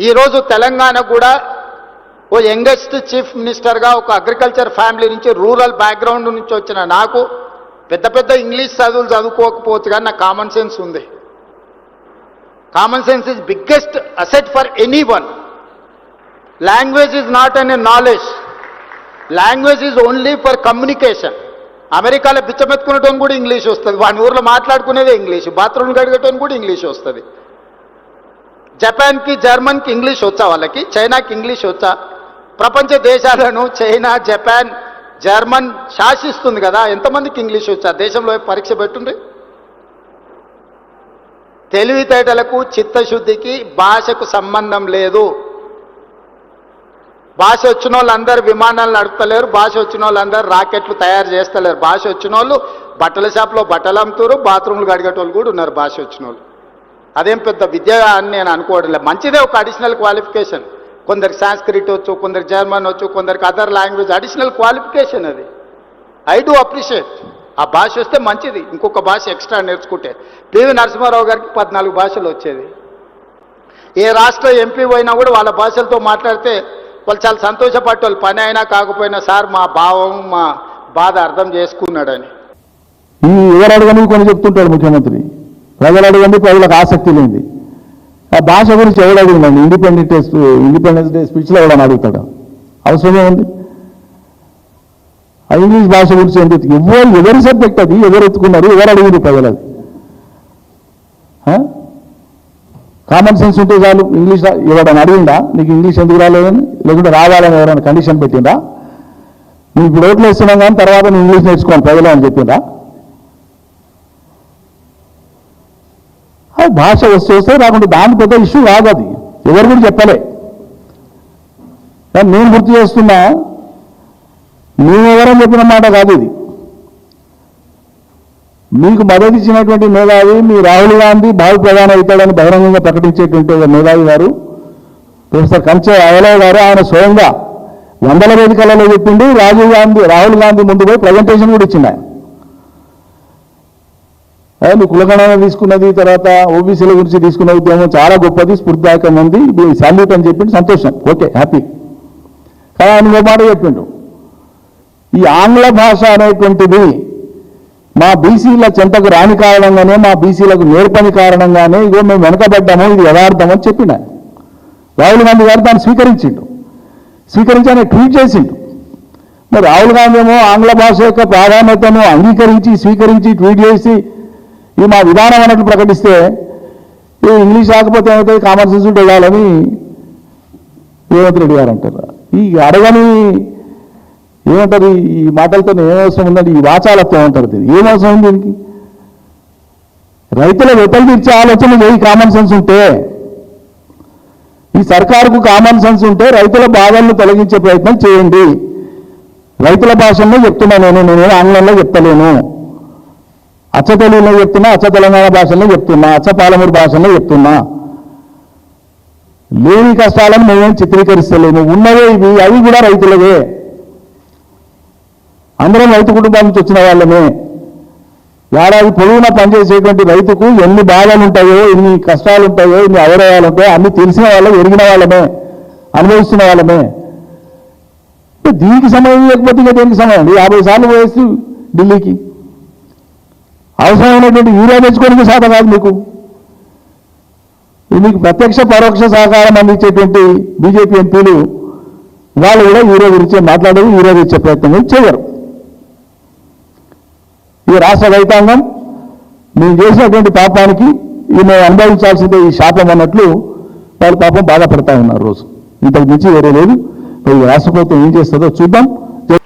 ఈరోజు తెలంగాణ కూడా ఓ youngest chief మినిస్టర్గా ఒక అగ్రికల్చర్ ఫ్యామిలీ నుంచి రూరల్ బ్యాక్గ్రౌండ్ నుంచి వచ్చిన నాకు పెద్ద పెద్ద ఇంగ్లీష్ చదువులు చదువుకోకపోవచ్చు కానీ నాకు కామన్ సెన్స్ ఉంది. Common sense is biggest asset for any one. Language is not an a knowledge, language is only for communication. అమెరికాలో బిచ్చమెత్తుకునేటోని కూడా ఇంగ్లీష్ వస్తుంది, వాని ఊర్లో మాట్లాడుకునేదే ఇంగ్లీష్, బాత్రూమ్ కడిగేటోని కూడా ఇంగ్లీష్ వస్తుంది. జపాన్కి జర్మన్కి ఇంగ్లీష్ వచ్చా, వాళ్ళకి చైనాకి ఇంగ్లీష్ వచ్చా? ప్రపంచ దేశాలను చైనా, జపాన్, జర్మన్ శాసిస్తుంది కదా, ఎంతమందికి ఇంగ్లీష్ వచ్చా? దేశంలో పరీక్ష పెట్టుండ్రి. తెలివితేటలకు చిత్తశుద్ధికి భాషకు సంబంధం లేదు. భాష వచ్చిన వాళ్ళందరూ విమానాలు నడుపుతలేరు, భాష వచ్చిన వాళ్ళందరూ రాకెట్లు తయారు చేస్తలేరు. భాష వచ్చిన వాళ్ళు బట్టల షాప్లో బట్టలు అమ్ముతారు, బాత్రూమ్లు కడిగేటోళ్ళు కూడా ఉన్నారు భాష వచ్చిన వాళ్ళు. అదేం పెద్ద విద్య అని నేను అనుకోవడం లేదు. మంచిదే ఒక అడిషనల్ క్వాలిఫికేషన్. కొందరికి సాంస్క్రిట్ వచ్చు, కొందరికి జర్మన్ వచ్చు, కొందరికి అదర్ లాంగ్వేజ్, అడిషనల్ క్వాలిఫికేషన్ అది. I do appreciate. ఆ భాష వస్తే మంచిది, ఇంకొక భాష ఎక్స్ట్రా నేర్చుకుంటే. పివి నరసింహారావు గారికి 14 భాషలు వచ్చేది. ఏ రాష్ట్ర ఎంపీ పోయినా కూడా వాళ్ళ భాషలతో మాట్లాడితే వాళ్ళు చాలా సంతోషపడ్డారు. పని అయినా కాకపోయినా సార్ మా భావం మా బాధ అర్థం చేసుకున్నాడని. ఎవరు అడగని కొన్ని చెప్తుంటాడు ముఖ్యమంత్రి. ప్రజలు అడగండి, ప్రజలకు ఆసక్తి లేనిది. ఆ భాష గురించి ఎవరు అడిగిందండి? ఇండిపెండెన్స్ డే స్పీచ్లో ఎవడని అడుగుతాడు? అవసరమే ఉంది. ఆ ఇంగ్లీష్ భాష గురించి ఎందుకు? ఎవరి సబ్జెక్ట్ అది? ఎవరు ఎత్తుకున్నారు? ఎవరు అడిగింది ప్రజలది? కామన్ సెన్స్ ఉంటే చాలు. ఇంగ్లీష్ ఎవడని అడిగిందా నీకు ఇంగ్లీష్ ఎందుకు రాలేదని? లేకుంటే రావాలని ఎవరైనా కండిషన్ పెట్టిందా? నువ్వు ఇప్పుడు ఓట్లు వేస్తున్నాం కానీ తర్వాత నువ్వు ఇంగ్లీష్ నేర్చుకోవాలి ప్రజలు అని చెప్పిందా? భాష వస్తే రాకుండా దాని పెద్ద ఇష్యూ కాదు, అది ఎవరు కూడా చెప్పలే. కానీ నేను గుర్తు చేస్తున్నా, నేనెవరని చెప్పిన మాట కాదు ఇది. మీకు మద్దతు ఇచ్చినటువంటి మేధావి మీ రాహుల్ గాంధీ భావి ప్రధాని అవుతాడని బహిరంగంగా ప్రకటించేటువంటి మేధావి గారు ప్రొఫెసర్ కంచె అయ్యలయ్య గారు, ఆయన స్వయంగా 100 వేదికలలో చెప్పిండు. రాహుల్ గాంధీ ముందు పోయి ప్రజెంటేషన్ కూడా ఇచ్చిండు. ఆయన నువ్వు కులగణన తీసుకున్నది, తర్వాత ఓబీసీల గురించి తీసుకున్న ఉద్యమం చాలా గొప్పది, స్ఫూర్తిదాయకమైంది, సాల్యూట్ అని చెప్పిండు. సంతోషం, ఓకే, హ్యాపీ. కానీ ఆయన ఓ మాట చెప్పిండు, ఈ ఆంగ్ల భాష అనేటువంటిది మా బీసీల చెంతకు రాని కారణంగానే, మా బీసీలకు నేర్పని కారణంగానే ఇగో మేము వెనకబడ్డాము, ఇది యథార్థం అని చెప్పిన రాహుల్ గాంధీ గారు దాన్ని స్వీకరించి ఆయన ట్వీట్ చేసిండు. మరి రాహుల్ గాంధీ ఏమో ఆంగ్ల భాష యొక్క ప్రాధాన్యతను అంగీకరించి స్వీకరించి ట్వీట్ చేసి ఇది మా విధానం అన్నట్లు ప్రకటిస్తే, ఈ ఇంగ్లీష్ రాకపోతే ఏమవుతుంది, కామన్ సెన్స్ ఉంటే వెళ్ళాలని రేవంత్ రెడ్డి గారు అంటారు. ఈ అడగని ఏమంటారు, ఈ మాటలతో ఏమవసరం ఉందండి, ఈ వాచాలత్వం అంటారు. దీనికి ఏమవసరం ఉంది? దీనికి రైతుల వెతలు తీర్చే ఆలోచన చేయి. కామన్ సెన్స్ ఉంటే, ఈ సర్కారుకు కామన్ సెన్స్ ఉంటే రైతుల బాధలను తొలగించే ప్రయత్నం చేయండి. రైతుల భాషల్లో చెప్తున్నా నేను ఆంగ్లంలో చెప్తలేను, అచ్చ తెలుగులో చెప్తున్నా, అచ్చ తెలంగాణ భాషల్లో చెప్తున్నా, అచ్చ పాలమూరు భాషల్లో చెప్తున్నా. లేని కష్టాలను మేమేం చిత్రీకరిస్తలేము, ఉన్నవే ఇవి, అవి కూడా రైతులవే. అందరం రైతు కుటుంబాల నుంచి వచ్చిన వాళ్ళమే. ఏడాది పొడవునా పనిచేసేటువంటి రైతుకు ఎన్ని బాధలు ఉంటాయో, ఎన్ని కష్టాలు ఉంటాయో, ఎన్ని అవరోధాలు ఉంటాయో అన్ని తెలిసిన వాళ్ళమే, ఎరిగిన వాళ్ళమే, అనుభవిస్తున్న వాళ్ళమే. దీనికి సమయం లేకపోతే ఇంకా దేనికి సమయం? 50 సార్లు పోయేసి ఢిల్లీకి అవసరమైనటువంటి యూరియా తెచ్చుకోవడానికి శాత కాదు మీకు. మీకు ప్రత్యక్ష పరోక్ష సహకారం అందించేటువంటి బీజేపీ ఎంపీలు వాళ్ళు కూడా యూరియా గురించే మాట్లాడేది, యూరియా తెచ్చే ప్రయత్నం చేయరు. ఈ రాష్ట్ర రైతాంగం మేము చేసినటువంటి పాపానికి మేము అనుభవించాల్సిందే ఈ శాపం అన్నట్లు వాళ్ళు పాపం బాధపడతా ఉన్నారు రోజు. ఇంతకు మించి వేరే లేదు. మరి రాష్ట్ర ప్రభుత్వం ఏం చేస్తుందో చూద్దాం.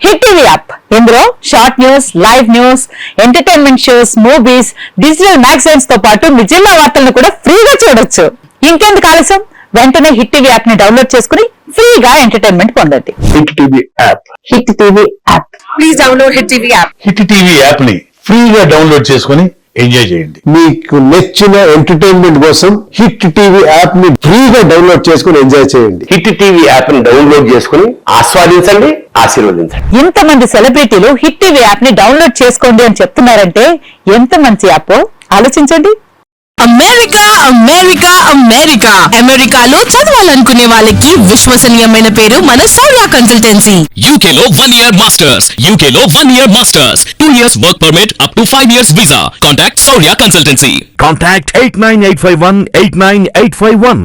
హిట్ టీవీ యాప్, ఇందులో short news, live news, entertainment shows, movies, digital magazines తో పాటు మీ జిల్లా వార్తలను కూడా ఫ్రీగా చూడొచ్చు. ఇంకెందుకు ఆలస్యం, వెంటనే హిట్ టీవీ యాప్ ని డౌన్లోడ్ చేసుకుని ఫ్రీగా ఎంటర్టైన్మెంట్ పొందండి. Hit TV app, hit TV app, please download hit TV app. Hit TV app ని ఫ్రీగా డౌన్లోడ్ చేసుకుని ఎంజాయ్ చేయండి. మీకు నచ్చిన ఎంటర్టైన్మెంట్ కోసం హిట్ టీవీ యాప్ ని ఫ్రీగా డౌన్లోడ్ చేసుకుని ఎంజాయ్ చేయండి. హిట్ టీవీ యాప్ ని డౌన్లోడ్ చేసుకుని ఆస్వాదించండి, ఆశీర్వదించండి. ఇంతమంది సెలబ్రిటీలు హిట్ టీవీ యాప్ ని డౌన్లోడ్ చేసుకోండి అని చెప్తున్నారంటే ఎంత మంచి యాప్ ఆలోచించండి. అమెరికా అమెరికా అమెరికా అమెరికాలో చదవాలనుకునే వాళ్ళకి విశ్వసనీయమైన పేరు మన సౌర్య కన్సల్టెన్సీ. UK లో 1 year masters. UK లో 1 year masters. 2 years work permit up to 5 years visa. Contact Saurya Consultancy. Contact 89851 89851.